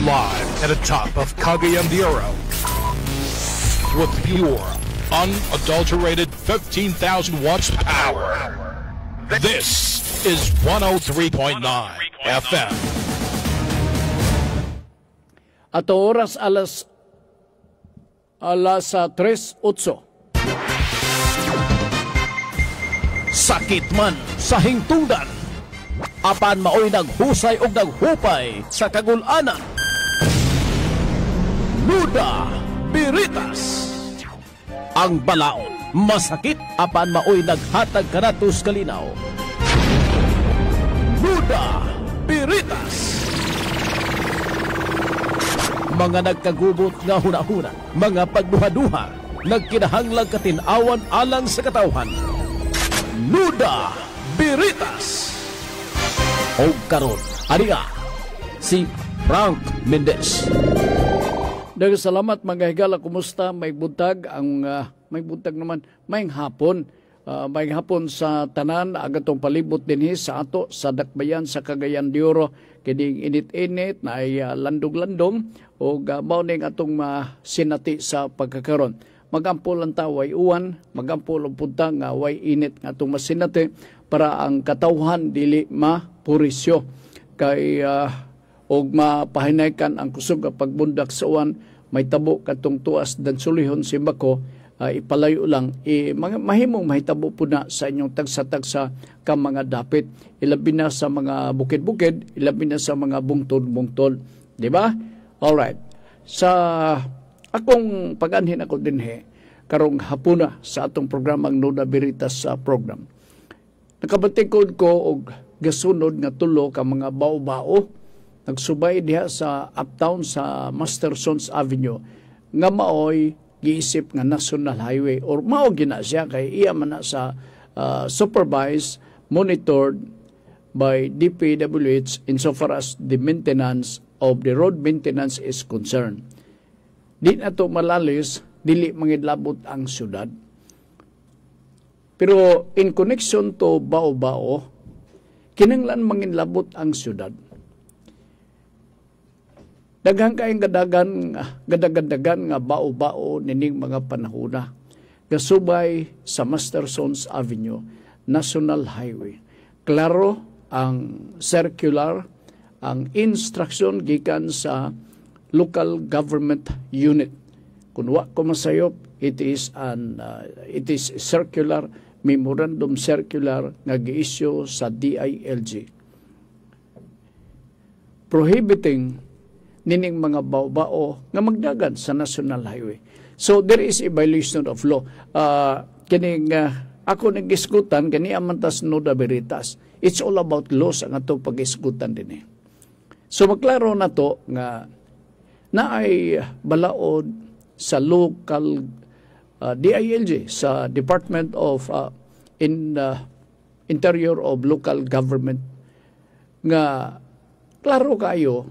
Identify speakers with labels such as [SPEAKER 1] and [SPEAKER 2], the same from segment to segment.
[SPEAKER 1] live at the top of Cagayan de Oro with pure, unadulterated 15,000 watts power. This is 103.9 FM.
[SPEAKER 2] At oras alas 3:08.
[SPEAKER 3] Sakit man sa hingtungdan, apan maoy naghusay og naghupay sa kagul-anan. Nuda Biritas. Ang balaod masakit apan maoy naghatag kanatos kalinaw. Nuda Biritas. Mga nagkagubot nga hunahuna, mga pagduha-duha, nagkinahanglang katinawan alang sa katawhan. Nuda Biritas. O karon, ariya, si Frank Mendez.
[SPEAKER 2] Daghang salamat mga higala, kumusta? May buntag ang may buntag naman, may hapon. May hapon sa tanan agatong palibot dinhi sa ato sa dakbayan sa Cagayan de Oro, kining init-init na ay landong-landong o mao ning atong sinati sa pagkakaron. Magampol ang taway uwan, magampol ang punta nga way init nga itong masinati para ang katawhan dili mapurisyo. Kay og mapahinaykan ang kusog pagbundak sa uwan, may tabo katong tuas dan sulihon si Bako, ipalayo lang. Mahimong mahitabo po na sa inyong tagsa-tagsa ka mga dapit. Ilabi na sa mga bukid-bukid, ilabi na sa mga bungtod-bungtod. Diba? Alright. Sa akong pag-anhin ako dinhi karong hapuna sa atong programang Nuda Biritas sa program. Nakabatikod ko og gasunod nga tulo ka mga bao-bao nagsubay diha sa uptown sa Mastersons Avenue nga maoy giisip nga national highway or mao gina siya kay iya man na sa supervised, monitored by DPWH insofar as the maintenance of the road maintenance is concerned. Di na ito malalis, dili mangidlabot ang syudad. Pero in connection to bao-bao, kinanglan mangidlabot ang syudad. Daghang kaayong gadagan nga bao-bao nining mga panahuna. Gasubay sa Mastersons Avenue, National Highway. Klaro ang circular, ang instruction gikan sa local government unit. Kung wa ko masayop, it is circular, memorandum circular nga gi-issue sa DILG prohibiting nining mga bao-bao nga magdagan sa National Highway. So there is a violation of law. Kining ako nag-iskutan kani amantas Nuda Biritas. It's all about laws ang ato pag-iskutan din. So maklaro na to nga na ay balaod sa local DILG, sa Department of Interior of Local Government, nga klaro kayo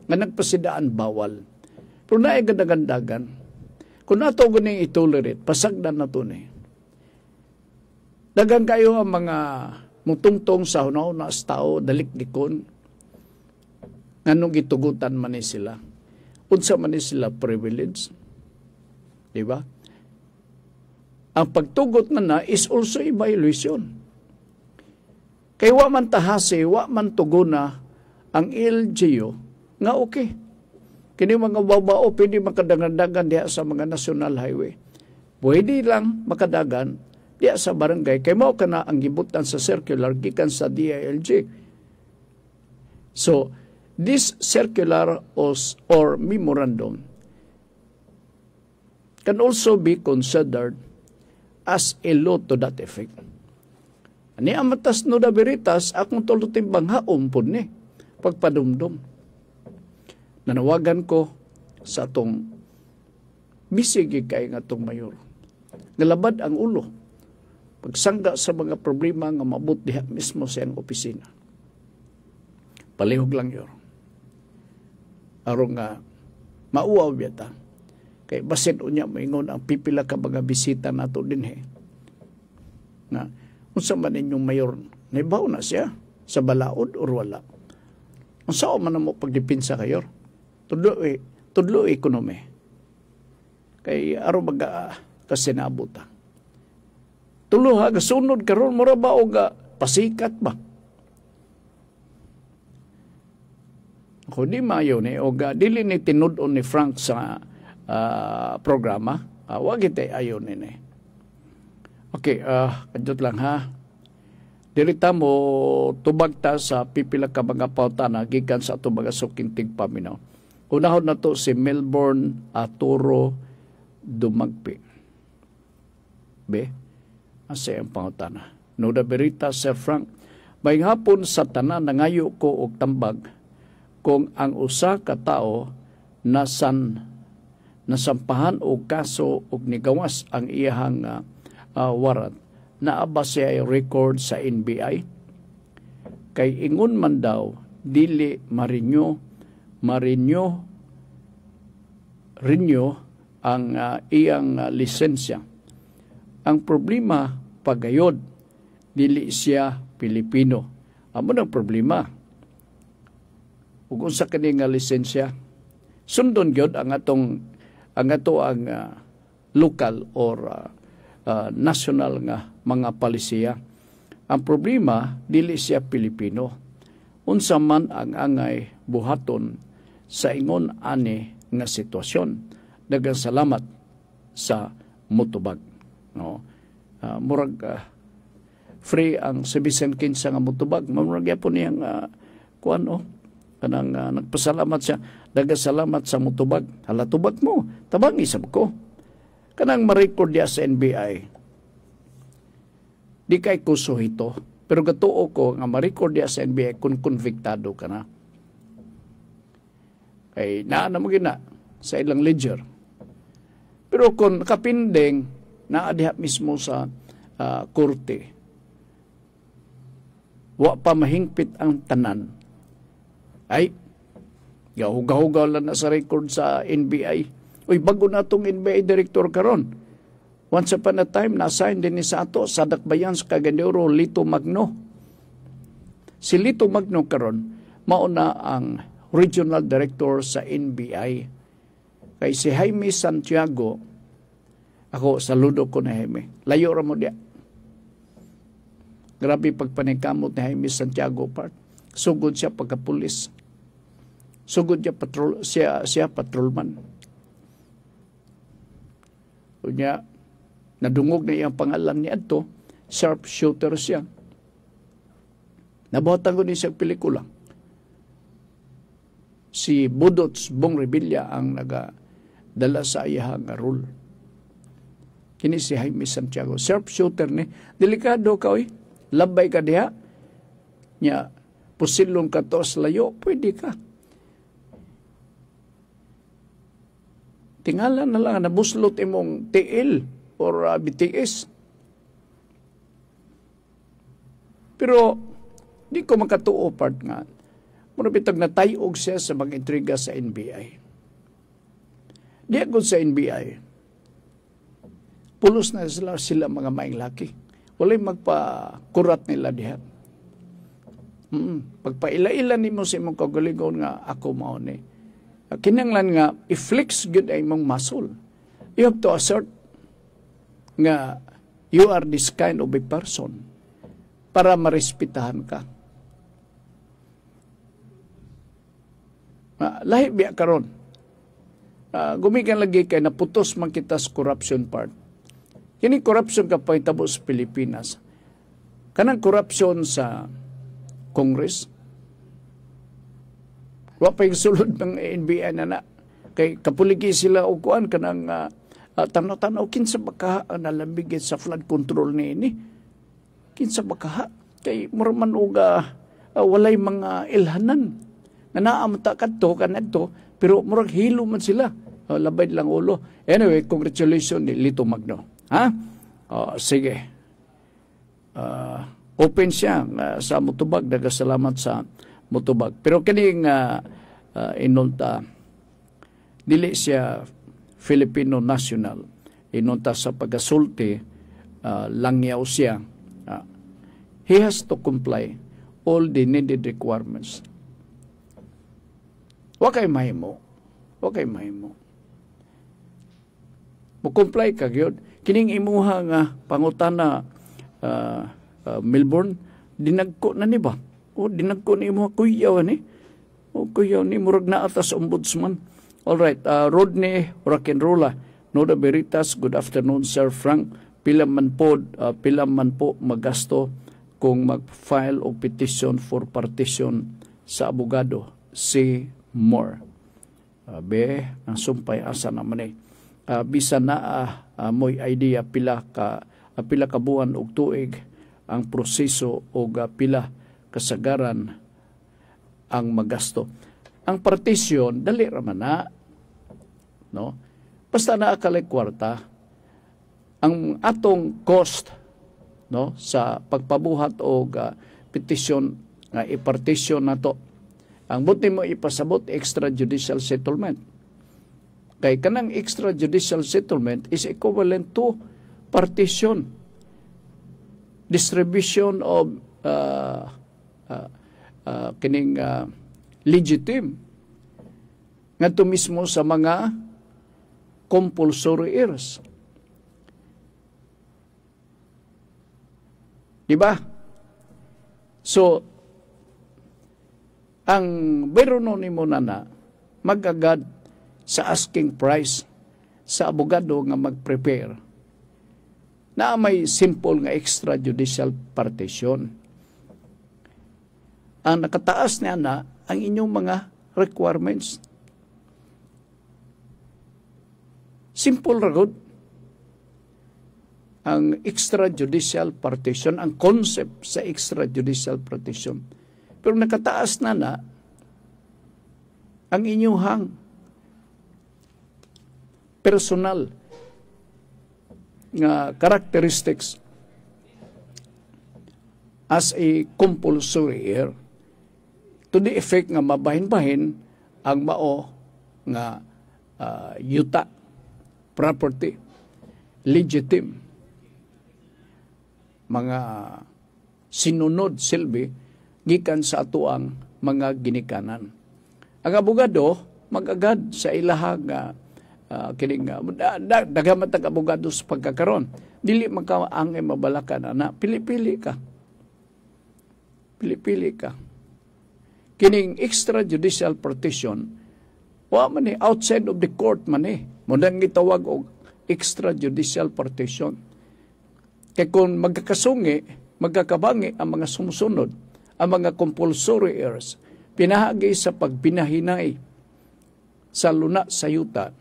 [SPEAKER 2] nga nagpasidaan bawal. Pero na ay gandagan, kung nato guning itolerate, pasagdan na to ni. Dagan kayo ang mga mutungtong sa hunaw na tao, dalikdikon, nga nung gitugutan man sila. Unsa man sila privilege. Diba? Ang pagtugot na is also a violation. Kay wa man tahasi, wa man tuguna ang LGU nga okay. Kini mga babao pwede makadagan-dagan diha sa mga national highway. Pwede lang makadagan diha sa barangay. Kay mao kana ang gibutan sa circular gikan sa DILG. So, this circular or memorandum can also be considered as a law to that effect. Ani amatas Nuda Biritas, akong tulutin banghaom po ni pagpadumdum. Nanawagan ko sa atong bisigi kay nga atong mayor. Ngalabad ang ulo. Pagsangga sa mga problema nga mabut diha mismo sa iyang opisina. Palihog lang yun. Arong nga mauaw biyata. Kay basin unya moingon ang pipila ka mga bisita nato dinhi. Na unsa man inyong mayor, naibaw na siya sa balaod or wala. Unsa man mo pagdipinsa kayo? tudlo ekonomi. Kay aro baga kasinabuta. Tulo ha gasunod karon mura ba o ga pasikat ba? Ako di mayo ni o ga dili ni tinud-on ni Frank sa programa. Wag ite ayon ni. Okay, kadot lang ha. Dirita mo tubag ta sa pipila ka mga pautana gikan sa ato mga sukintig paminaw. Unahon na to si Melbourne Arturo Dumagpi. Be, asa ang pautana. Nuda Berita, Sir Frank, may hapon sa tanan nangayo ko og tambag kung ang usa ka tao nasampahan og kaso og nigawas ang iyahang warrant naaba siya record sa NBI kay ingon man daw dili renew ang iyang lisensya. Ang problema pagayod dili siya Pilipino. Amo ang problema. Ug unsa kani nga lisensya sundon gyud ang local or national nga mga palisiya. Ang problema, dili siya Pilipino. Unsa man ang angay buhaton sa ingon ani nga sitwasyon. Daghang salamat sa mutubag. No? Free ang Sebisan Kinsa nga mutubag. Murag yapon niyang kanang nagpasalamat siya. Daghang salamat sa mutubag. Hala tubag mo. Tabang isab ko. Kanang ma-record niya sa NBI. Di kay kuso ito. Pero gatuo ko nga ma-record niya sa NBI kung konviktado ka na. Kay naana mo gina sa ilang ledger. Pero kung kapindeng naadiha mismo sa korte, wa pa mahingpit ang tanan, ay gahugaw lang na sa record sa NBI. Uy, bago na itong NBI director karon. Once upon a time, na-assign din ni sa ato sa Dakbayan sa Cagayan Lito Magno. Si Lito Magno karon mauna ang regional director sa NBI. Kay si Jaime Santiago, ako saludo ko na Jaime. Layo ra mo diya. Grabe pagpaningkamot ni Jaime Santiago part. Sugod siya pagkapulis. Sugod siya patrolman. Unya, nadungog na iyang pangalan niya ito, sharpshooter siya. Nabuhatan ko ni siyang pelikula. Si Budots Bong Revilla ang nagadala sa iyahang role. Kini si Jaime Santiago. Sharpshooter ni. Delikado ka, oy. Labay ka diha. Nya, pusilong ka to sa layo. Pwede ka. Tingala na lang, nabuslot imong TL or BTS. Pero, di ko makatuo part nga. Marapitag na tayog siya sa mga intriga sa NBI. Di ako sa NBI. Pulos na sila mga maing laki. Wala'y magpakurat nila diha. Pagpaila-ila ni mo sa imong kagalingon nga ako mao ni. Kinanglan nga, i-flex good ay mong muscle. You have to assert nga you are this kind of a person para marespetahan ka. Lahi biya karon. Gumikan lagi kay naputos man kita sa corruption part. Kini corruption ka pahitabo sa Pilipinas. Kanang corruption sa Congress, wa pa yung sulod ng NBI na kay kapuligi sila o kuan kanang tanaw-tanaw kinsa baka nalambigit sa flood control ni ini. Kinsa baka kay murman uga walay mga ilhanan na naamta kadto kanadto pero murag hilo man sila. Labay lang ulo. Anyway, congratulations ni Lito Magno. Ha? Sige. Open siya sa mutubag. Nagasalamat sa mutubag. Pero kaning inunta, dili siya Filipino national. Inunta sa pagasulti, langyaw siya. He has to comply all the needed requirements. Wa kay mahimo Okay, mahimo. Mo-comply ka gyud. Kining imuha nga pangutana Melbourne, dinagko na ni ba? O dinagko ni imuha kuyaw ni. O kuyaw ni murag na atas ombudsman. Alright, Rodney Rock'n'Rolla, Noda Veritas, good afternoon Sir Frank. Pila man po magasto kung mag-file o petition for partition sa abogado. Si Moore. Ang sumpay asa naman bisa na mo'y idea pila ka buwan og tuig ang proseso o pila kasagaran ang magasto. Ang partition dali ra man na, no? Basta naa kalay kwarta, ang atong cost, no, sa pagpabuhat og petition nga i-partition nato. Ang buti mo ipasabot extrajudicial settlement. Kay kanang extrajudicial settlement is equivalent to partition. Distribution of kining legitim. Ngadto mismo sa mga compulsory heirs. Diba? So, ang berono ni mo na magagad sa asking price sa abogado nga mag-prepare na may simple nga extrajudicial partition. Ang nakataas niya na ang inyong mga requirements. Simple ragod ang extrajudicial partition, ang concept sa extrajudicial partition. Pero nakataas na ang inyuhang personal nga characteristics as a compulsory heir to the effect nga mabahin-bahin ang mao nga yuta, property, legitim, mga sinunod silbi gikan sa atuang mga ginikanan. Ang abogado magagad sa ilaha nga kining daghaman tag abogado sa pagkakaron. Dili man ka ang mabalakan ana, pili-pili ka. Pili-pili ka. Kining extrajudicial partition wa man outside of the court man mo nang gitawag og extrajudicial partition. Kay kung magkakasungi, magkakabangi ang mga sumusunod, ang mga compulsory heirs, pinahagi sa pagpinahinay sa luna sa yuta,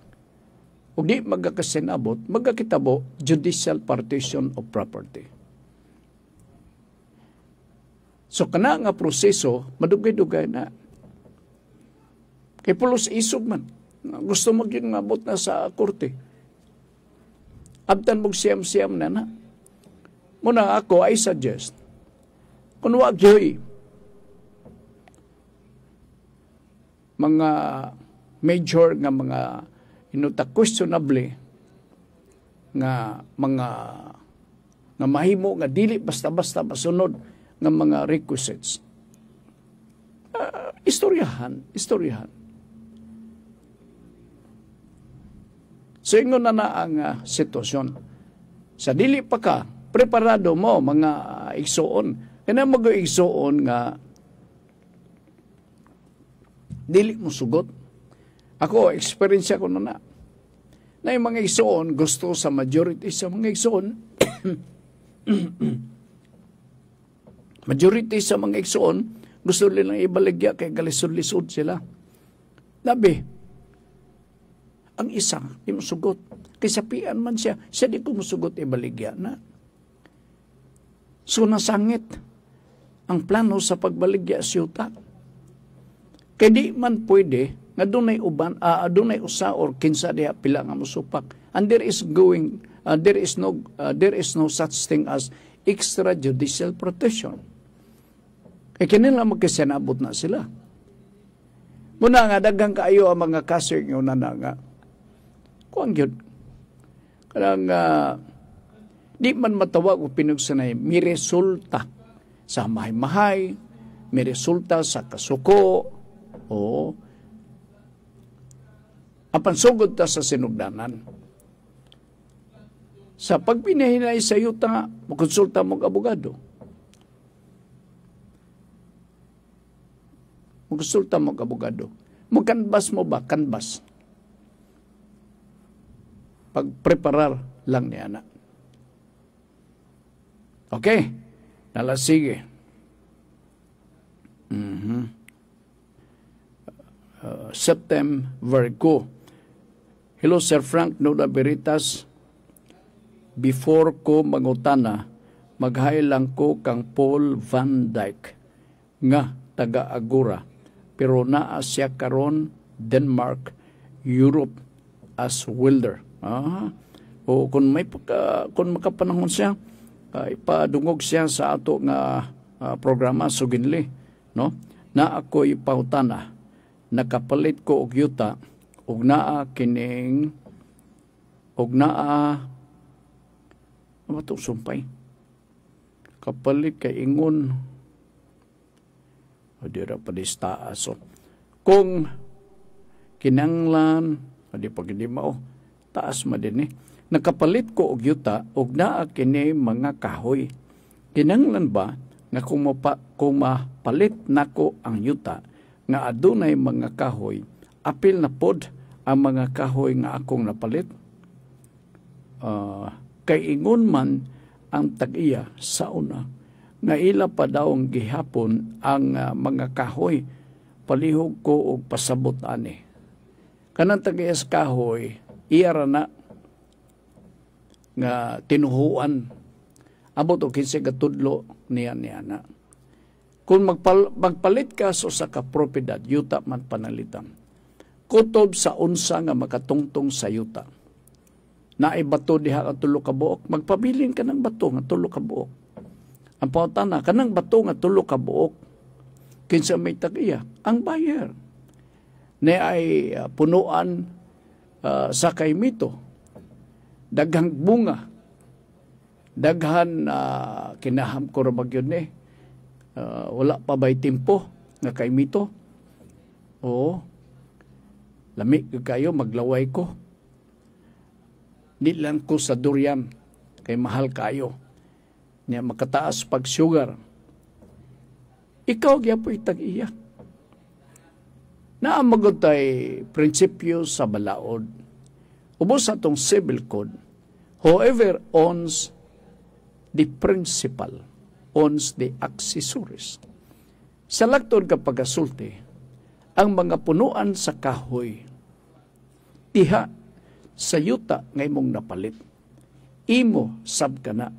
[SPEAKER 2] o di magkakasinabot, magkakitabo judicial partition of property. So kana nga proseso, madugay-dugay na. Kay pulos isog man. Gusto mo yun mabot na sa korte. Abtan mong siyam-siyam na. Muna ako, I suggest, kung wag yoy, mga major nga mga inuta questionable nga mga nga mahimo nga dili basta-basta masunod nga mga requisites. Istoryahan. So ingon na ang sitwasyon. Sa dili pa ka preparado mo mga igsoon. Kaya mag-igsoon nga dili mo sugot. Ako, experience ko na yung mga igsoon, gusto sa majority sa mga igsoon, majority sa mga igsoon, gusto nilang ibaligya kay galisod-lisod sila. Labi, ang isa, di mo sugot. Kay sapian man siya di ko musugot ibaligya na. So nasangit ang plano sa pagbaligya sa yuta. Kaya di man pwede nga dunay uban, dunay usa or kinsa diha pila nga mosupak. And there is no such thing as extrajudicial protection. Kaya kinila magkasinabot na sila. Muna nga daghang kaayo ang mga kaso nga nga. Kuang yun. Kanang di man matawag o pinugsanay, may resulta sa mahay-mahay, may resulta sa kasuko, o Apan sugod ta sa sinugdanan. Sa pagpinahinay sa yuta, makonsulta mo abogado. Makonsulta mo abogado. Magkanbas mo ba? Kanbas. Pagpreparar lang niya na. Okay? Nalasige. September ko. Hello, Sir Frank Nuda Biritas. Before ko mangutana, maghay lang ko kang Paul Van Dyke nga taga-Agora. Pero naa siya karon Denmark, Europe as welder. O kung makapanahon siya, ipadungog siya sa ato nga programa suginli, no? Na ako ipahutana, nakapalit ko og yuta og naa kining og naa ano to sumpay kapalit kay ingon o dira pa dista so kung kinanglan di pag hindi mao taas ma din nakapalit ko og yuta og naa kini mga kahoy kinanglan ba nga kung mapalit nako ang yuta nga adunay mga kahoy apil na pod ang mga kahoy nga akong napalit kay ingon man ang tag-iya sa una nga ila pa daw ang gihapon ang mga kahoy palihog ko og pasabot ani kanang tag-iya sa kahoy iyara na nga tinuhuan abot og kinsa gatudlo niya na kung magpalit ka sa kapropiedad yuta man panalitan kutob sa unsa nga makatungtong sa yuta na ay bato diha ang tulo ka buok, magpabilin ka ng bato nga tulo ka buok. Ang pautana, kanang bato nga tulo ka buok, kinsa may tag-iya, ang buyer. Na ay punuan sa kaymito, daghang bunga, daghan kinaham ko rabag yun wala pa ba'y timpo nga kaymito. Oo, lamig kayo, maglaway ko. Di lang ko sa durian, kay mahal kayo. Niya makataas pag sugar. Ikaw gyapo itag-iya. Naamagod tay prinsipyo sa balaod. Ubos sa itong civil code, whoever owns the principal owns the accessories. Sa lagtod kapag asulti, ang mga punuan sa kahoy, tiha sa yuta nga imong napalit. Imo sab ka na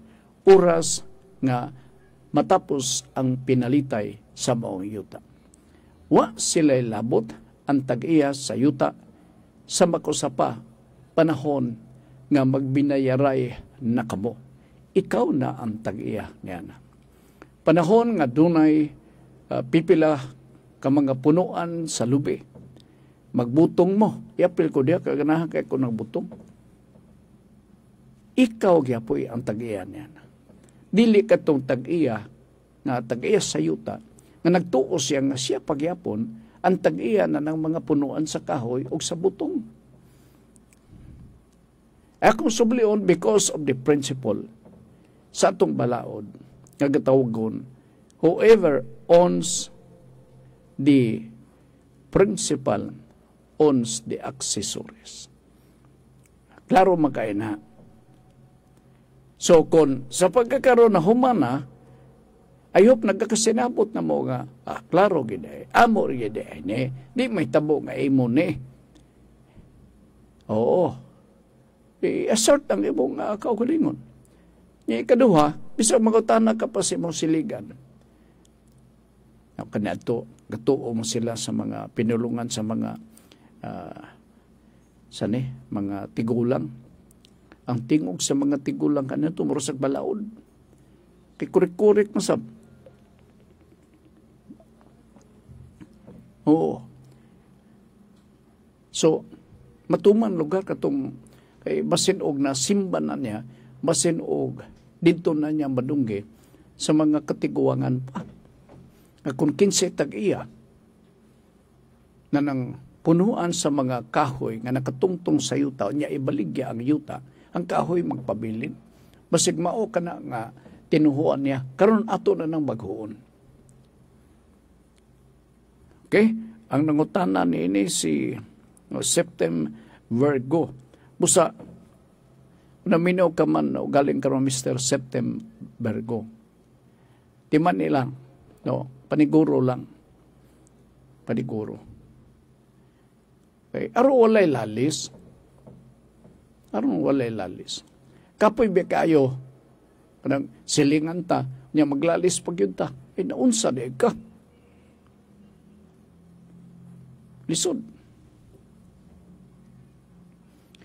[SPEAKER 2] oras nga matapos ang pinalitay sa maong yuta. Wa sila'y labot ang tag-iya sa yuta sa makusapa panahon nga magbinayaray na kamo. Ikaw na ang tag-iya niya na. Panahon nga dunay pipila ka mga punuan sa lubi. Magbutong mo. Iapil ko diya, kaganahan kay ko nagbutong. Ikaw gyapoy ang tag-iya niya. Dili ka tong tag-iya, nga tag-iya sa yuta, nga nagtuos siya nga siya pagyapon, ang tag-iya na ng mga punuan sa kahoy o sa butong. Akong sublion because of the principle sa atong balaod, nga gatawagon, whoever owns the principal owns the accessories. Klaro magkain na. So, kung sa pagkakaroon na humana, I hope nagkakasinabot na mo nga, klaro gede, amo gede, di may tabo nga imo ni. Oo. I-assert ang imong kaugalingon. Ikaduha, bisag magutana ka pa sa imong siligan. Kanato, gatuo mo sila sa mga pinulungan sa mga mga tigulang. Ang tingog sa mga tigulang kanito, murasag balaod. Kay kurik-kurik masab. Oo. So, matuman lugar katong kay basin og na simba na niya, basin og dito na niya madungge sa mga katiguangan pa. Kung 15 tag-iya na nang punuan sa mga kahoy nga nakatungtong sa yuta, niya ibaligya ang yuta, ang kahoy magpabilin. Basig mao ka na nga tinuhuan niya, karon ato na ng maghuon. Okay? Ang nangutana ni ini si Septem Virgo. Busa, naminaw ka man, galing karon Mr. Septem Virgo. Timan nilang, no? Paniguro lang. Paniguro. Okay. Aron walay lalis. Aron walay lalis. Kapoy ba kayo, kanang silingan ta, niya maglalis pag yun ta, naunsa di ka. Lisod.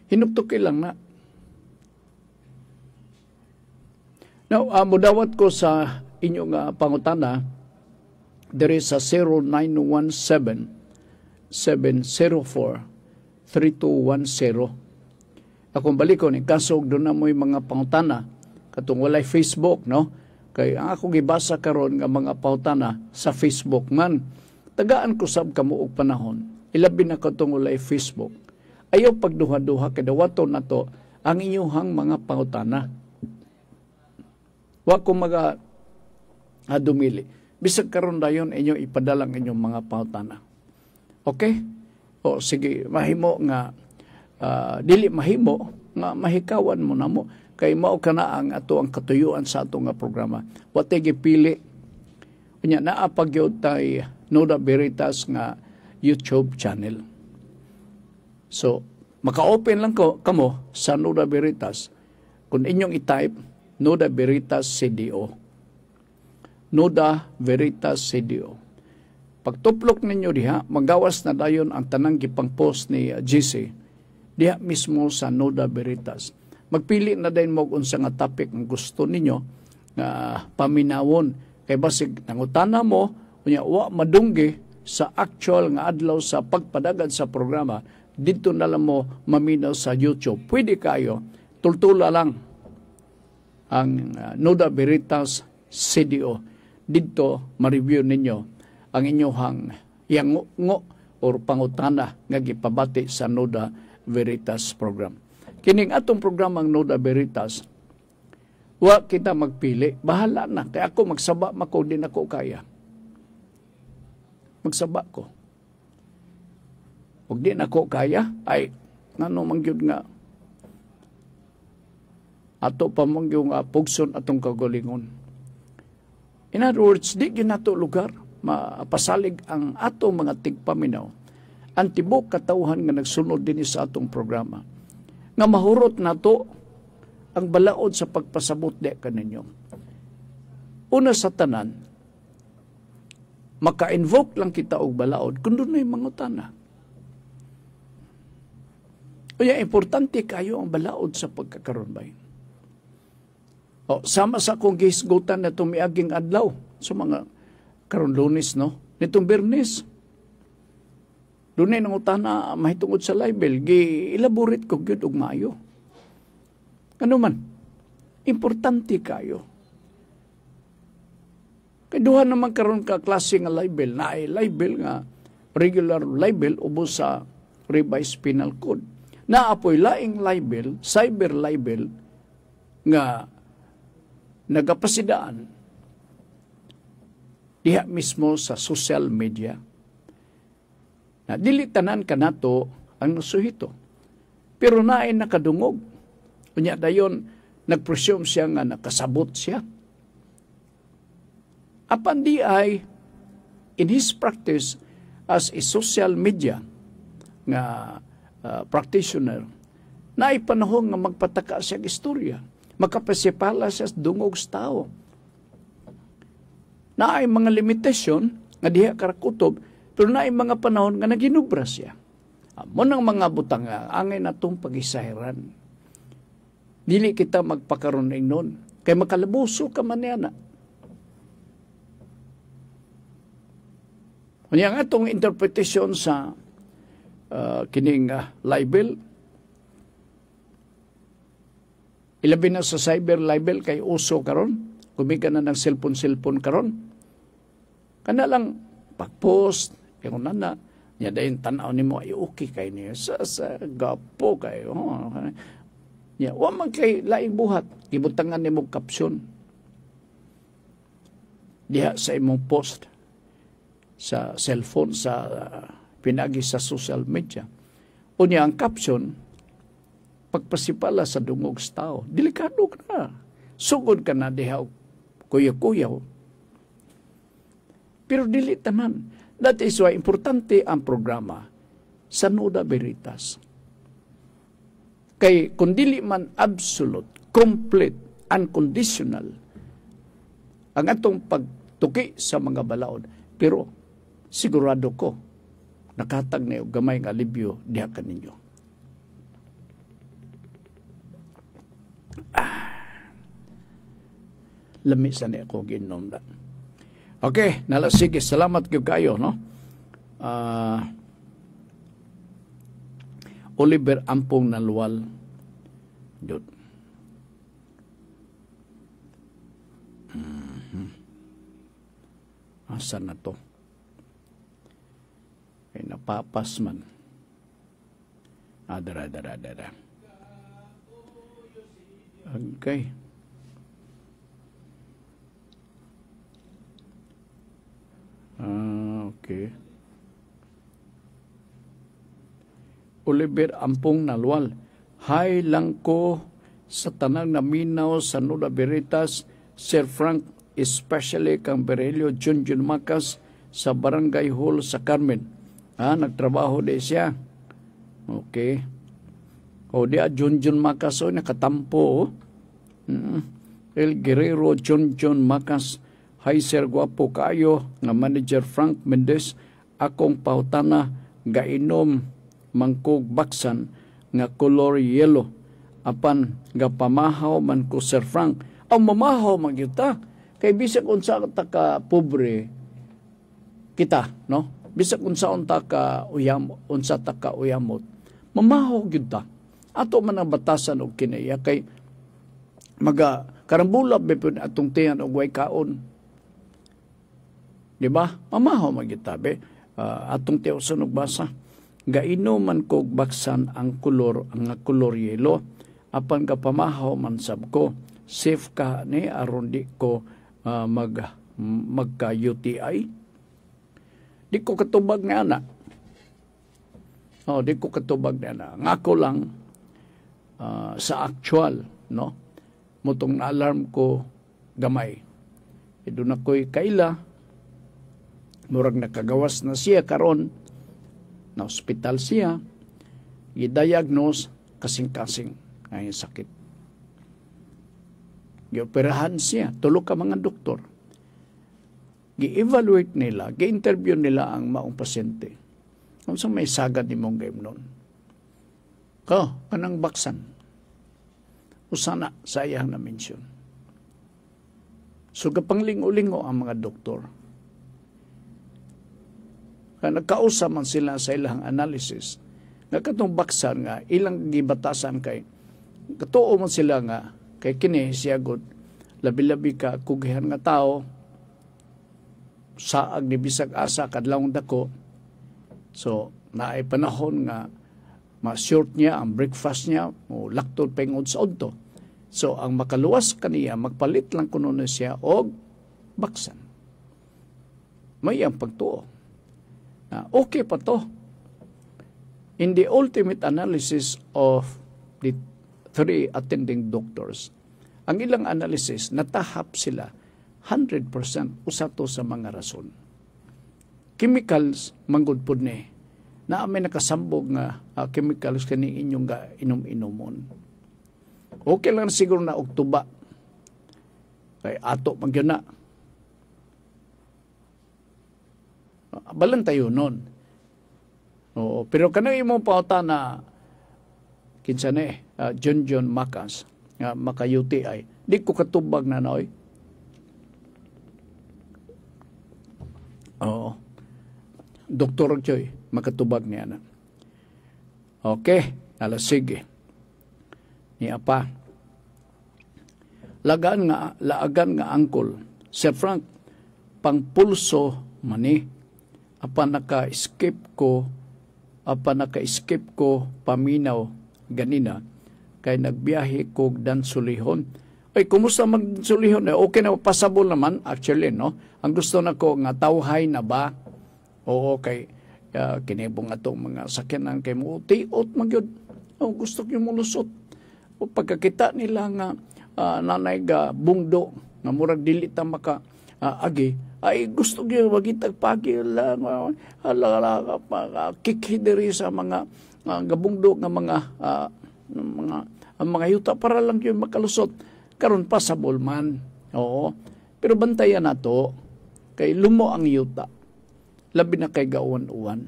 [SPEAKER 2] Hinuptok lang na. Now, mudawat ko sa inyong pangutana, there is a 0917-704-3210. Akong balikon, kasog doon na mo'y mga pangutana, katong walay Facebook, no? Kaya ang akong gibasa karon nga mga pangutana sa Facebook man, tagaan ko sab kamo og panahon, ilabi na katong walay Facebook. Ayaw pagduha-duha, kadawaton na to, ang inyong mga pangutana. Wa ko dumili. Bisag karon dayon inyo ipadalang inyong mga pangutana. Okay? O sige, mahimo nga dili mahimo nga mahikawan mo namo kay mao kana ang ato ang katuyuan sa ato nga programa. Wa tay gipili. Unya naa pagyud tay Nuda Veritas nga YouTube channel. So, maka-open lang kamo sa Nuda Veritas. Kung inyong i-type Nuda Veritas CDO. Nuda Veritas CDO. Pagtuplok ninyo diha, magawas na dayon ang tanang gipang post ni GC. Diha mismo sa Nuda Veritas. Magpili na din mo kung sa nga topic ang gusto ninyo na paminawon. Kay basig nangutana mo, kunya wa madunggi sa actual nga adlaw sa pagpadagan sa programa, dito na lang mo maminaw sa YouTube. Pwede kayo, tultula lang ang Nuda Veritas CDO. Dito, ma-review ninyo ang inyong yango or pangutana nga gipabati sa Nuda Veritas program. Kining atong programang Nuda Veritas, wa kita magpili. Bahala na. Kaya ako magsaba mako, din ako kaya. Magsaba ko. Huwag din ako kaya, ay, nano mangyod nga, ato pa mangyong pugson atong kagalingon. In other words, di yun nato lugar, mapasalig ang atong mga tigpaminaw, ang tibok katauhan nga nagsunod din sa atong programa, nga mahurot nato ang balaod sa pagpasabot di kaninyo. Una sa tanan, maka-invoke lang kita og balaod kung doon na yung mga tana. Kaya importante kayo ang balaod sa pagkakaroon ba? O, sama sa akong gisgutan na tumiaging adlaw sa mga karon Lunes, no? Nitong Bernes. Doon nang utana mahitungod sa libel, gi-elaborate ko gyud og maayo. Ano man, importante kayo. Kaduha naman karon ka klase nga libel, na ay libel nga regular libel ubos sa revised penal code. Naapoy laing libel, cyber libel, nga nagapasidaan diha mismo sa social media. Na dili tanan kanato ang nasuhito. Pero naay nakadungog. Unya dayon nagpresume siya nga nakasabot siya. Apan di ay in his practice as a social media nga practitioner, na ipanahon nga magpataka siya istorya. Makapasipala siya dungog sa tao. Na ay mga limitasyon nga diha karakutob, pero na ay mga panahon nga naginubra siya. Amo nang mga butang angay natong pagisahiran. Dili kita magpakaroon nun, kay makalabuso ka man yana. Kanya nga itong interpretation sa kining libel, ilabi na sa cyber libel kay uso karon, kumika na ng cellphone karon. Kana lang pag-post, yung nana, Ya dayon tanaw nimo ay okay kay niya sa gapo kay. Ya wa man kay laing buhat gibutangan nimo caption diha sa imong post sa cellphone sa pinagi sa social media. Unya ang caption pagpasipala sa dungog sa tao. Delikado ka na. Sugod ka na diha kuya-kuyaw. Pero dili tanan. That is why importante ang programa sa Nuda Veritas. Kay kung dili man absolute, complete, unconditional ang atong pagtuki sa mga balaod, pero sigurado ko nakatag na yung gamay ng alibyo diha kaninyo. Lami sa niya ko ginom na. Okay, sige, salamat kayo, no? Oliver Ampong Nalwal. Yun. Asa na to? Ay napapas man. Dara. Okay. Okay. Oliver Ampong Nalwal. Hi lang ko sa tanang naminaw sa Nuda Veritas, Sir Frank, especially kang Berelio Junjun Macas sa Barangay Hall sa Carmen. Nagtrabaho di siya. Okay. O di Junjun Macas nakatampo. El Guerrero Junjun Macas. Hi sir, gwapo kayo nga manager Frank Mendez, akong pautana gainom mangkog baksan nga color yellow. Apan nga pamahaw man ko Sir Frank. Ang mamahaw man kita. Kay bisag unsa ta ka pobre kita, no? Bisag unsa ta ka uyamot. Mamahaw gyud ta. Ato man ang batasan og kinaya kay karambula bepod atong tiyan og way kaon. Di ba? Mamahaw magitabi. Atong tiyosan og basa. Gaino man kog baksan ang kulor yelo. Apan ka pamahaw man sab ko. Safe ka ni aron di ko magka-UTI. Di ko katubag ni ana. Di ko katubag ni ana. Ngako lang sa actual, no? Mutong na-alarm ko gamay. Doon ako'y kaila. Murag nakagawas na siya karon, na hospital siya, i-diagnose kasing-kasing ngayong sakit. Gioperahan siya, tulo ka mga doktor. Gi-evaluate nila, gi-interview nila ang maong pasyente. Kung sa may sagad ni mong game nun. Kanang baksan. Usana, sayang na mention. So, kapanglingo-lingo ang mga doktor. Nagkausa man sila sa ilang analysis nga katong baksan nga ilang gibatasan kay katuo man sila nga kay kini siya gud labi-labi ka kugihan nga tao saag ni bisag asa kadlawng dako. So naay panahon nga ma-short niya ang breakfast niya o laktod pengod sa udto. So ang makaluwas kaniya magpalit lang kuno na siya og baksan. May ang pagtuo. Okay pa to. In the ultimate analysis of the 3 attending doctors, ang ilang analysis, natahap sila 100% usa to sa mga rason. Chemicals, manggod po ni, na may nakasambog nga chemicals kani inyong ga inom-inomon. Okay lang siguro na oktuba. Kay ato magyun na. Balan tayo nun. Oo, pero kanang imong pauta na kinsa ni Junjun Macas nga maka-UTI, di ko katubag na noy. Oo. Doktor Joy, makatubag niya na. Okay, sige. Ni apa? Laagan nga angkol. Sir Frank, pang pulso mani apan naka-escape ko paminaw ganina kay nagbiyahe ko dansulihon. Ay, kumusta magsulihon? Okay na, pasabol naman actually, no? Ang gusto na ko nga tawhay na ba? Oo, kay kinibong atong mga sakyanan kay mo tiot magyud. Oh, gusto ko yung mulusot. O pagkakita nila nga nanay ga bungdo nga murag dili ta maka agi, ay gusto ko magitag pagi lang kikidiri sa mga gabungdo nga mga yuta para lang yun makalusot. Karon pa sa bulman. Oo. Pero bantayan nato kay lumo ang yuta. Labi na kay gawan-uwan.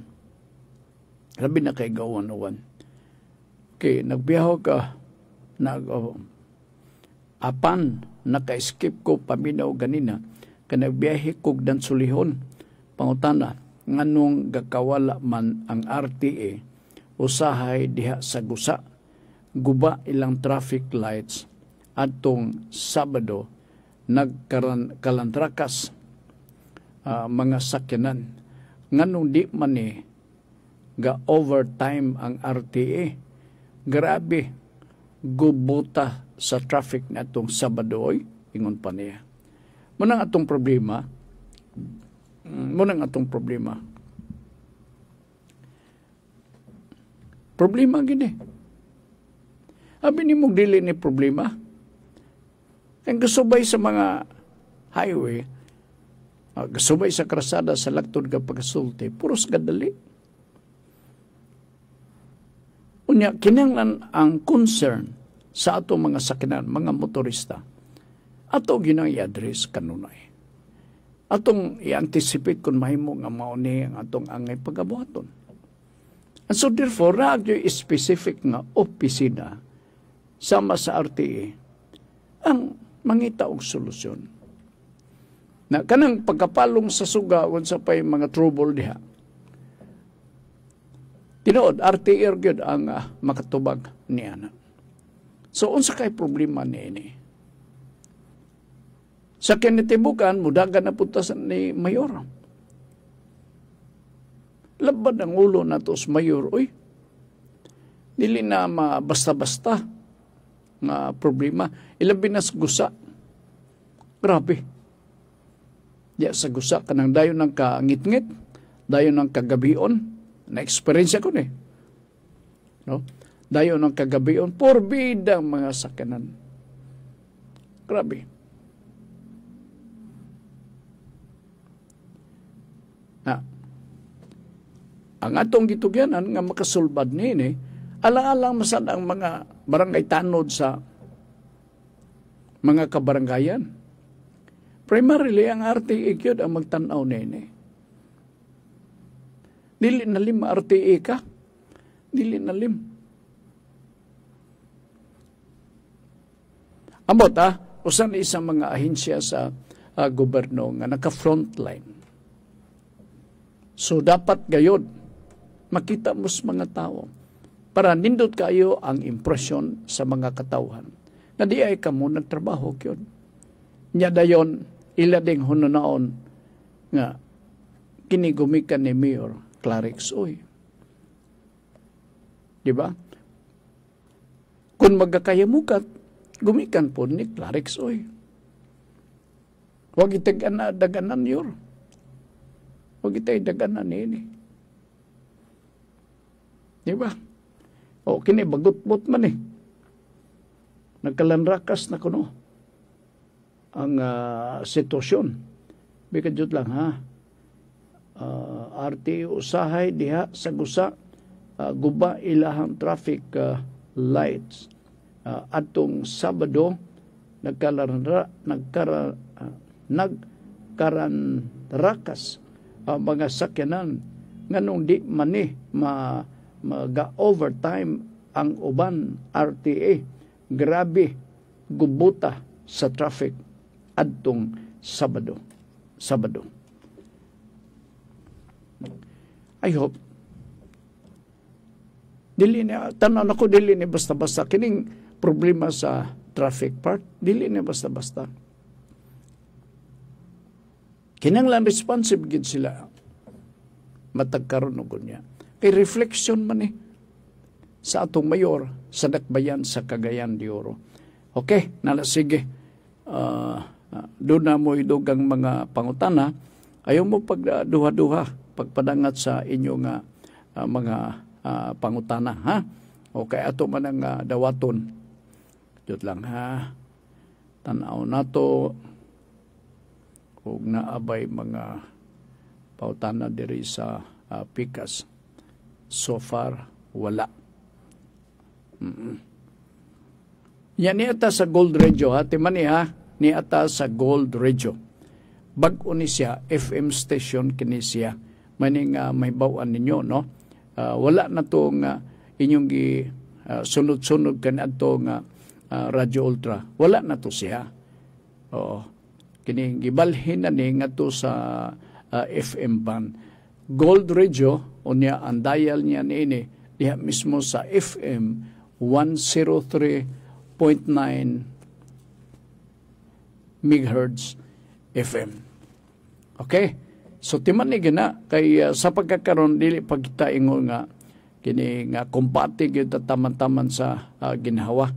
[SPEAKER 2] Kay nagbiyaho ka apan naka-escape ko paminaw ganina kay nagbiyahe ko dansulihon. Pangutana nganong gakawala man ang RTA usahay diha sa gusa guba ilang traffic lights atong Sabado nagkalantrakas mga sakyanan nganong di man ga overtime ang RTA. Grabe gubuta sa traffic na atong Sabado oy ingon pa niya. Munang atong problema gini. Abi ni mong dili ni problema. Ang gasubay sa mga highway, gasubay sa krasada sa lagtod ka pagkasulti, puros gadali. Unya, kinanglan ang concern sa ato mga sakinan, mga motorista. Ato ginang i-address kanunay. Atong i-anticipate kung mahimo nga mauni ang atong angay pagabuhaton. And so therefore, radyo specific nga opisina sama sa RTA ang mangita og solusyon. Na kanang pagkapalong sa suga sa pay mga trouble diha. Tinuod RTA gyud ang makatubag niya na. So unsa kay problema niini? Sa kinitibukan mudagan na punta ni mayor. Labad ang ulo nato sa mayor, oy. Dili na basta-basta nga problema. Ilabi na sa gusa. Grabe. Diya sa gusa, kanang dayon ng kangit-ngit, dayon ng kagabion. Na-experience ko ni. No? Dayon ng kagabion, porbidang mga sakyanan. Grabe. Ang atong gitugyanan nga makasulbad nini, alang-alang masad ang mga barangay tanod sa mga kabaranggayan. Primarily, ang RTA yun ang magtanaw nini. Dili na lim RTA ka. Dili na lim. Amot usan isang mga ahensya sa gobyerno nga naka-frontline. So, dapat gayod makita mo sa mga tao para nindot kayo ang impresyon sa mga katawhan. Na di ay kamo nagtrabaho yun. Nya dayon, ilading hununaon nga kinigumikan ni Mayor Clarix Oy. Di ba? Kung magkakayamukat, gumikan po ni Clarix Oy. Huwag itag daganan yun. Huwag itag daganan nini. Di ba? O, kini bagot-bot man Nagkalanrakas na kuno ang sitwasyon. Bikadjud lang RTA usahay diha sa gusa guba ilahang traffic lights. Atong Sabado nagkaranrakas mga sakyanan nganong di mani maga-overtime ang uban RTA. Grabe, gubuta sa traffic adtong Sabado. I hope dili ni basta-basta kining problema sa traffic part, dili ni basta-basta. Kinanglan responsive gid sila matagkaroon og niya. Kay reflection man sa atong mayor sa dakbayan sa Cagayan de Oro. Okay, nala sige. Doon na mo idugang mga pangutana, ayaw mo pagduha-duha, pagpadangat sa inyong mga pangutana, ha? Okay, ato man ang dawaton. Diyot lang, ha? Tanaw na to, kung naabay mga pautana diri sa Pikas. So far, wala. Yan ni ata sa Gold Radio, ha? Timani, ha? Ni ata sa Gold Radio. Bag-o ni siya, FM station kini siya. Maning may bawaan ninyo, no? Wala na itong inyong sunod-sunod kan itong Radio Ultra. Wala na to siya. Oo. Kini gibalhin na ni nga to sa FM band. Gold Radio, o niya, ang dial niya ni ini, diha mismo sa FM 103.9 megahertz FM. Okay? So timan ni gina kay sa pagkakaroon dili pa kita ingon nga kini nga kumpati gyud taman-taman sa ginhawa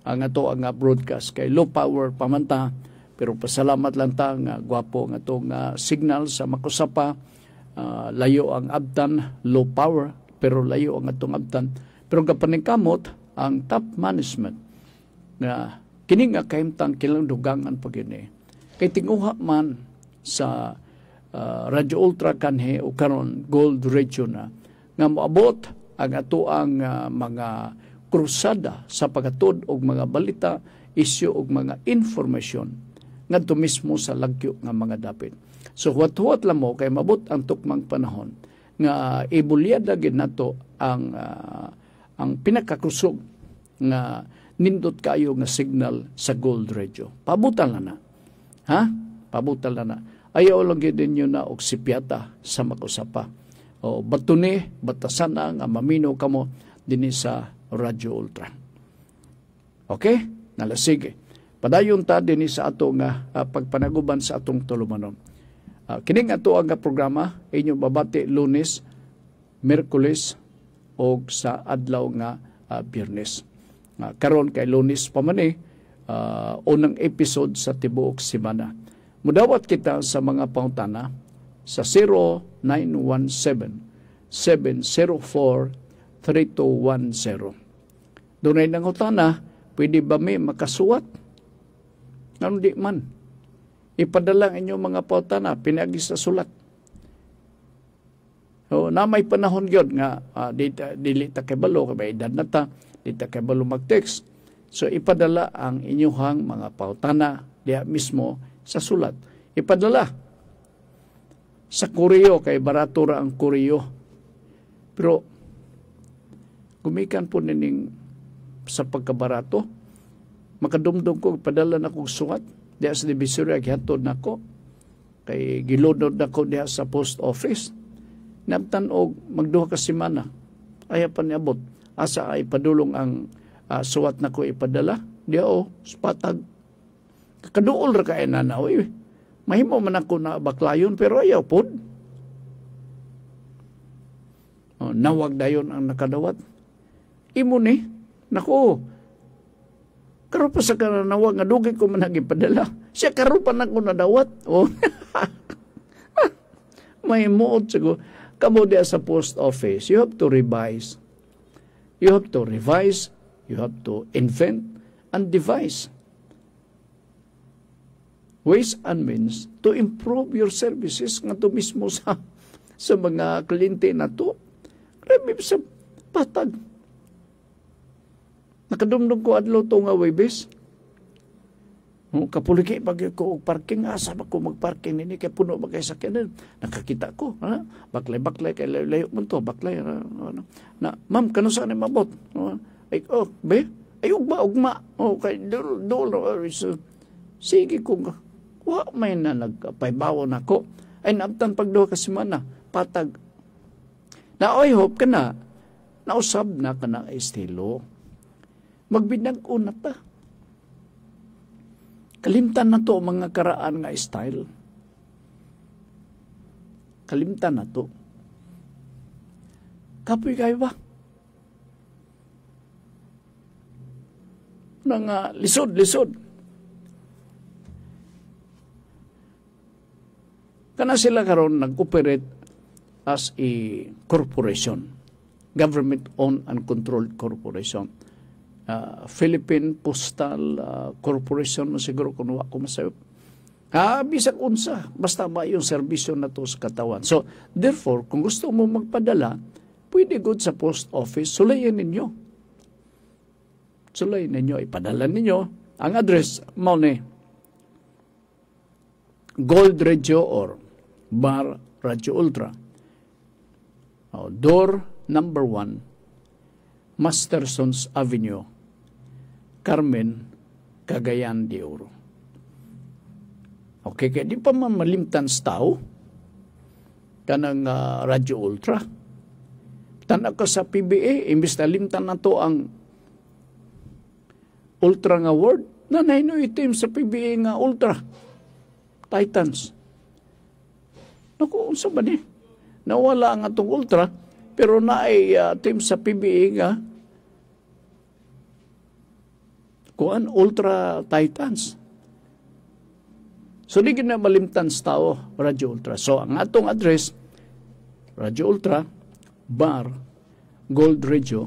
[SPEAKER 2] ang ato ang broadcast kay low power pamanta, pero pasalamat lang ta nga gwapo nga tong signal sa makusapa. Layo ang abtan, low power, pero layo ang atong abtan. Pero kapaningkamot ang top management nga kini nga kahimtang kilang dugangan pag yun kay tinguha man sa Radio Ultra kanhe o karon Gold Radio na nga moabot ang ato ang mga krusada sa paghatod og mga balita, isyu og mga informasyon ngadto mismo sa lagyo nga mga dapit. So huwat-huwat lang mo kay mabot ang tukmang panahon nga ibulyada gid nato ang pinakakusog nga nindot kayo nga signal sa Gold Radio. Pabutan na. Ha? Pabutan na. Ayaw lang gid ninyo na og sipyata sa makusapa. O batuni, batasan na nga mamino kamo dinhi sa Radio Ultra. Okay? Nalasige. Padayon ta dinhi sa ato nga pagpanaguban sa atong tulumanon. Kining ato ang programa inyong babati Lunes, Miyerkules o sa adlaw nga Biyernes. Karon kay Lunes pa man unang episode sa tibuok semana. Mudawat kita sa mga pangutana sa 0917-704-3210. Doon ay nangutana, pwede ba may makasuwat? Ano di man? Ipadala inyong mga pangutana, pinagi sa sulat. So, na may panahon yun nga, dili ta kebalo, kaya edad na ta, dili ta kebalo mag-text. So, ipadala ang inyong mga pautana diya mismo sa sulat. Ipadala sa kuryo, kay barato ra ang kuryo. Pero, gumikan po nining sa pagkabarato, makadumdum ko, ipadala na kong suwat, diya sa Divisoria, gihatod na ko, kay gilunod na ko diya sa post office. Nabtan og magduha ka semana, ayaw pa niabot. Asa ay padulong ang suwat na ko ipadala. Diya patag. Kaduol ra kay na oy. Mahimo man ako na baklayon pero ayaw pod. Nawag dayon ang nakadawat. Imo ni nako. Karon pa sa kanawag nga dugay ko man gipadala. Siya karon pa nako nadawat. Mahimo siguro. Kamo diya sa post office, you have to revise. You have to revise, you have to invent and devise ways and means to improve your services nga to mismo sa mga kliyente na to. Grabe sa patag. Nakadumdum ko adlaw to nga Webes. Kapuliki pag ko parking, asa ba ko magparking nini kay puno ba kay sakyanan. Nakakita ko, baklay kay layo mo to, baklay na ma'am kano sa ni mabot. Ay be, ay ugma. Kay dol sige ko wa may na nagpaybawo nako. Ay nabtan pagduha ka semana, patag. Na I hope kana nausab na kana estilo. Magbinag una ta. Kalimtan na to mga karaan nga style. Kalimtan na to. Kapoy kayo ba? Nang lisod-lisod. Kana sila karon nag-operate as a corporation. Government-owned and controlled corporation. Philippine Postal Corporation, siguro kung wako masayop. Bisag unsa, basta ba yung serbisyo na to sa katawan. So, therefore, kung gusto mo magpadala, pwede good sa post office, sulayin ninyo. Sulayin ninyo, ipadala ninyo. Ang address, mo ni Gold Radio or Bar Radio Ultra. Door number 1, Mastersons Avenue, Carmen, Cagayan de Oro. Okay, kaya di pa man malimtan sa tao kanang Radio Ultra. Tanak ko sa PBA, imbis na limtan na to ang Ultra nga word, nanay no itim sa PBA nga Ultra. Titans. Naku, unsa ba ni? Nawala ang atong Ultra, pero naay team sa PBA nga kuan Ultra Titans. So, di na malimtan sa tao, Radio Ultra. So, ang atong address, Radio Ultra, Bar, Gold Radio,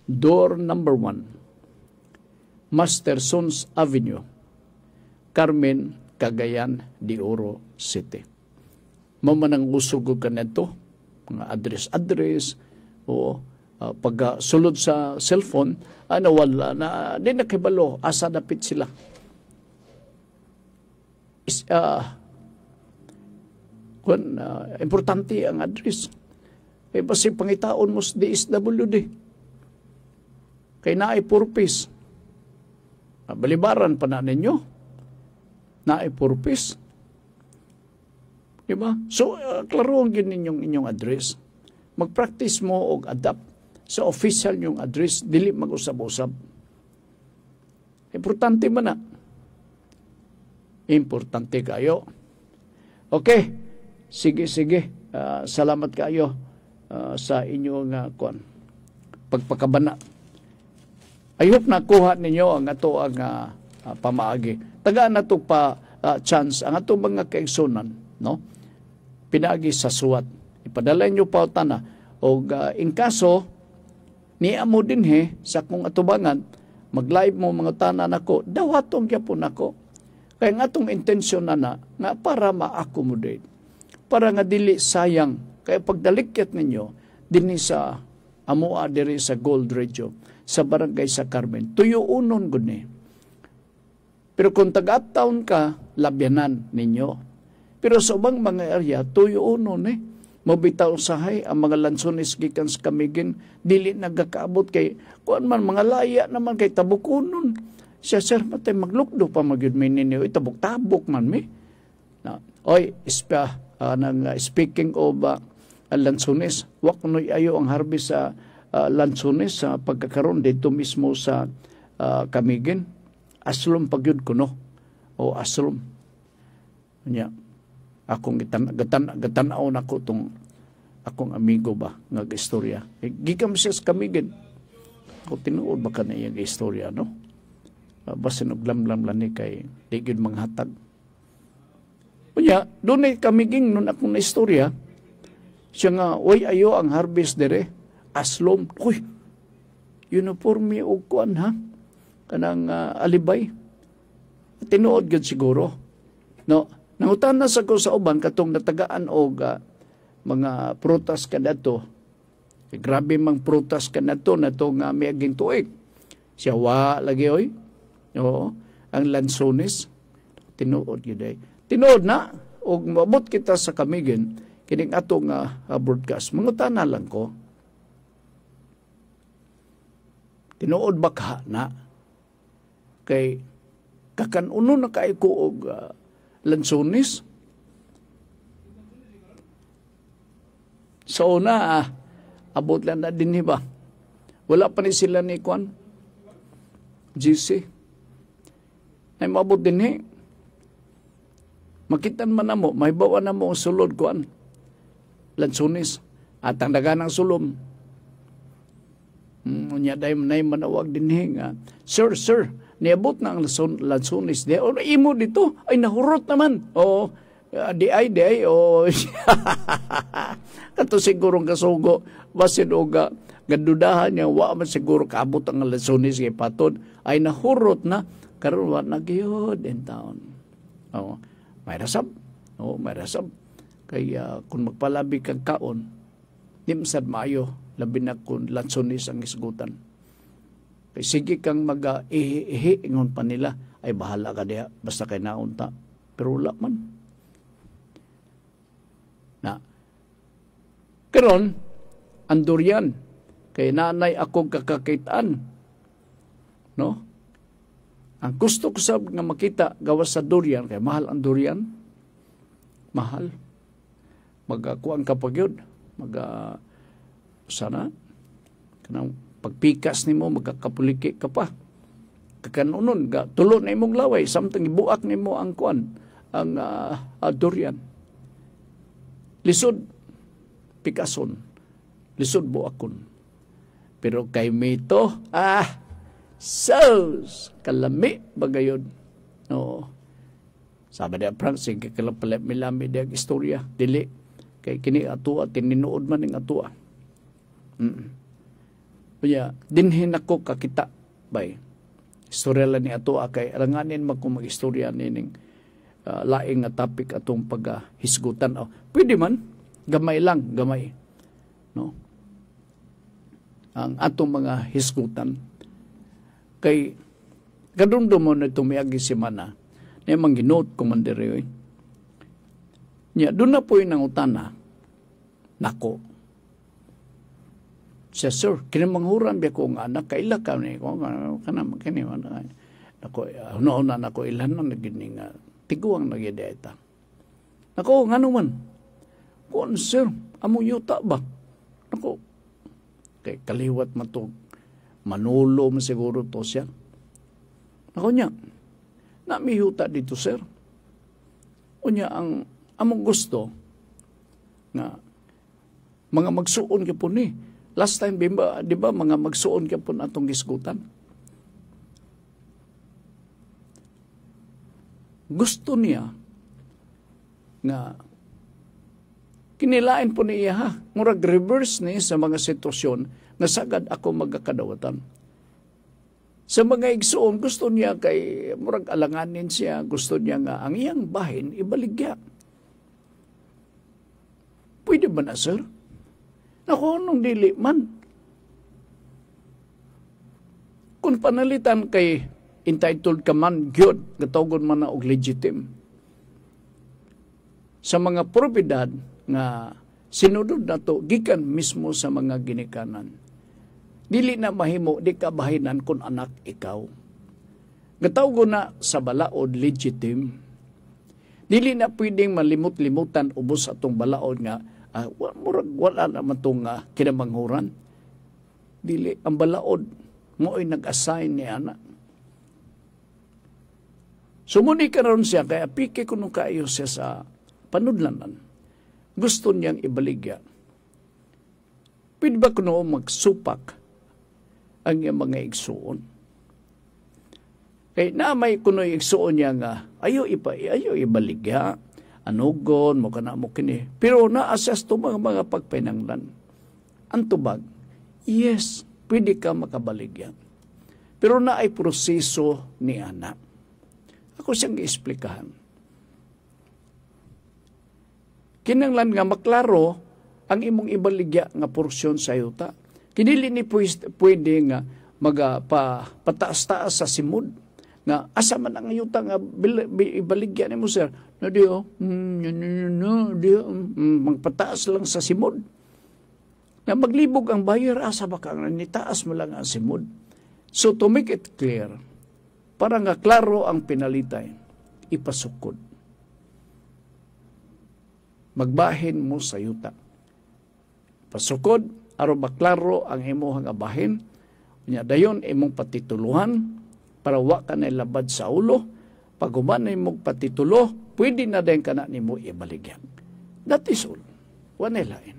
[SPEAKER 2] door number 1, Mastersons Avenue, Carmen, Cagayan de Oro City. Mamanang usog ka na ito, mga address, o pagsulod sa cellphone, wala na, di nakibalo, asa dapit sila. Importante ang address. Basi pangitaon mo sa DSWD. Kay naay purpose. Balibaran pa na ninyo. Naay purpose. Diba? So, klaro ang inyong address. Mag-practice mo o adapt sa official yung address, dili mag-usab-usab. Importante man na. Importante kayo. Okay. Sige. Salamat kayo sa inyong pagpakabana. I hope nakuha ninyo ang ato ang pamaagi. Tagaan na ito pa chance ang ato mga kaigsunan, no? Pinaagi sa suwat. Ipadala nyo pa na. O in kaso, niya mo din sa kung atubangan, mag-live mo mga tanan ako, dawatong yapon ako. Kaya nga itong intensyon na nga para ma-accommodate. Para nga dili sayang. Kaya pagdalikyat ninyo, din sa amua diri sa Gold Radio, sa barangay sa Carmen, tuyo unon guni. Pero kung taga-uptown ka, labyanan ninyo. Pero sa ubang mga area, tuyo unon Mabitaw sahay ang mga lansones gikan sa Camiguin, dili nagakaabot kay kuan man mga laya naman kay tabukunon. Siya sir matay maglukdo pa magyud may ninyo itabok-tabok man mi. Na, speaking of lansones, wa kunoy ayo ang harvest sa lansones sa pagkakaroon dito mismo sa Camiguin. Aslom pagyud kuno o aslom. Nya akong gatanaw na ko itong akong amigo ba nga istorya. Gikam siya sa Camiguin. Ako tinuod ba ka na yung istorya, no? Basta naglamlam ni kay tigid mga hatag. Kunya, doon ay Camiguin nun akong na istorya. Siya nga, uy, ayo ang harvest dire. Aslom. Uy, uniforme o kuan ha? Kanang alibay. Tinuod gud siguro. No? Nangutan na sa ko sa uban katong natagaan og mga prutas kanato. Grabe mang prutas kanato na to nga miaging tuig. Siya wa lagi oy. Oo, ang lansones tinuod gyud ay. Tinuod na og mabot kita sa Camiguin kining atong broadcast. Mangutan na lang ko. Tinuod ba ka na kay kakanuno na kay ko og lansones. So na, abot lang na din ba? Wala pa ni sila ni Kwan. GC. Ay mabot din Makitan man na mo, may bawa na mo ang sulod Kwan. Lansones. At ang daganang sulom, unya day manawag din nga, Sir, niabot na ang lansones di. O imo dito, ay nahurot naman. O, di ay, o. Kato sigurong kasugo, basin o gadudahan niya, wa man siguro kaabot ang lansones kay patod, ay nahurot na, karon wa nagyod in town. O, may rasab. Kaya kung magpalabi kang kaon, di masad maayo, labi na kung lansones ang isgutan. Kaya sige kang mag-ihi, ingon pa nila, ay bahala ka diha, basta kay naunta. Pero wala man. Na, karon, ang durian, kay nanay akong kakakitaan. No? Ang gusto ko sa nga makita, gawas sa durian, kay mahal ang durian. Mahal. Magkuang kapag yun. Sana, kanang pagpikas nimo magkakapuliki ka pa. Kakanunon, tulo na imong laway, samtang ibuak nimo ang kuan, ang durian. Lisod, pikason. Lisod buakon. Pero kay Mito, sus, kalami bagayon. No. Sabi niya, Francine, kay kalapalit milami di ang istorya. Dili, kay kini atua, tininood man ng atua. Kaya, dinhin ako kakita, bay. Istorya lang ni atua, kay alanganin mo kung mag-istorya nining laing nga topic atong paghisgutan. Pwede man, gamay lang, gamay. No? Ang atong mga hisgutan. Kay, kadundo mo na tumiagi si Mana, na yung ginote ko man diri. Doon na po yung nangutana, nako. Siya, sir, kinamanghuran biya ko nga anak, kaila ka ni ko, kanam, kiniwan. Nako, una nako ilan na nagining, tiguang nagyada ita. Nako, nga naman, kung sir, amo yuta ba? Nako, kay kaliwat matog, manulo mo siguro to siya. Nako niya, namiyuta dito, sir. Unya, ang among gusto, nga, mga magsuon ka po ni. Last time, di ba, mga magsuon ka po atong gisgutan. Gusto niya, nga, kinilain po niya, murag reverse ni sa mga sitwasyon, na sagad ako magkakadawatan. Sa mga igsuon, gusto niya kay murag alanganin siya, gusto niya nga ang iyang bahin ibaligya. Pwede ba na, sir? Naku, nung dili man. Kung panalitan kay entitled ka man, gyud, gatawagon man na og legitim. Sa mga propiedad nga sinudod na to, gikan mismo sa mga ginikanan. Dili na mahimo, di ka bahinan kung anak ikaw. Gatawagon na sa balaod legitim. Dili na pwedeng malimut-limutan ubos atong balaod nga wala naman itong kinamanghuran. Dili, ang balaod mo ay nag-assign ni anak. Sumuni ka ron siya, kaya piki ko nung kayo siya sa panudlanan. Gusto niyang ibaligya. Pwede ba kuno magsupak ang iyang mga igsuon? Kaya namay kuno igsuon niya nga, ayaw ibaligya. Anugon mo kana mo kini. Pero na-assess to mga pagpainanglan. Ang tubag, yes, pwede ka makabaligyan. Pero na ay proseso ni anak. Ako siyang iisplikahan. Kinanglan nga maklaro ang imong ibaligya nga porsyon sa yuta. Kinili ni pwede nga pataas-taas sa simod. Nga asa man ang yuta nga ibaligya ni mo, sir. No, magpataas lang sa simod. Na maglibog ang buyer, asa ba ka? Nitaas mo lang ang simod. So to make it clear, para nga klaro ang pinalitay, ipasukod. Magbahin mo sa yuta. Pasukod, aron maklaro ang imuhang abahin, dayon imong patituluhan, para wa ka na labad sa ulo, pag humanay mong patitulo, pwede na din ka na ni mo ibaligyan. That is all. Wanay lain.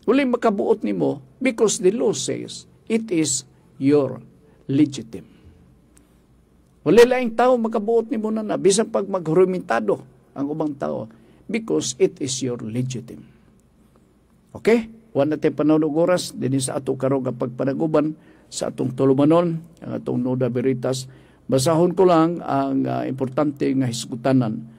[SPEAKER 2] Uli makabuot nimo because the law says it is your legitimate. Wala laing tao makabuot nimo na bisan pag maghurumentado ang ubang tao because it is your legitimate. Okay? Wala natin panahon oras din sa ato karong pagpanaguban sa atong tulumanon, ang atong Nuda Veritas. Basahon ko lang ang importante nga hisgutanan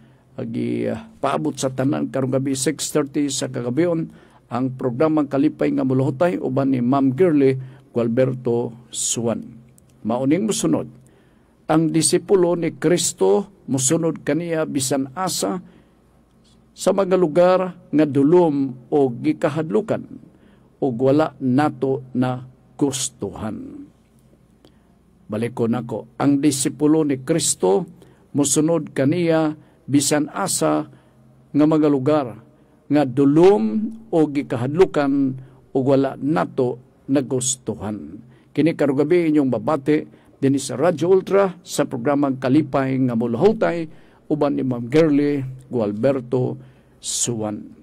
[SPEAKER 2] paabot sa tanan karong gabi 6:30 sa kagabion ang programang Kalipay nga Muluhutay uban ni Ma'am Girly Gualberto Suan. Mauning musunod ang disipulo ni Kristo musunod kaniya bisan asa sa mga lugar nga dulom o gikahadlukan o wala nato na gustuhan. Balik ko nako, ang disipulo ni Kristo musunod kaniya bisan asa nga mga lugar nga dulom o gikahadlukan o wala nato na gustuhan. Kini karong gabi inyong babati din sa Radyo Ultra sa programang Kalipay nga Muluhutay uban ni Ma'am Girly Gualberto Suan.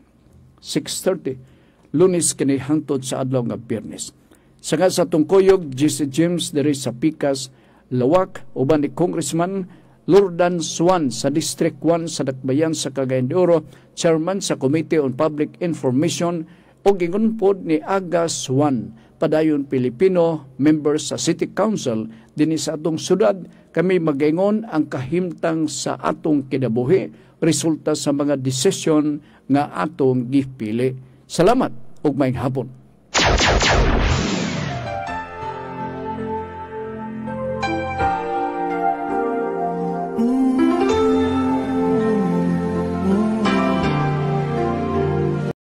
[SPEAKER 2] 6:30 Lunes kini hangtod sa adlaw nga Biyernes. Sanga sa tungkoyog GC James diri sa Pikas, Lawak uban ni Congressman Lordan Suan sa District 1 sa Dakbayan sa Cagayan de Oro, Chairman sa Committee on Public Information o gingunpod ni Aga Suan, padayon Pilipino, member sa City Council dinhi sa atong syudad. Kami magaingon ang kahimtang sa atong kinabuhi resulta sa mga desisyon nga atong gipili. Salamat ug maayong hapon.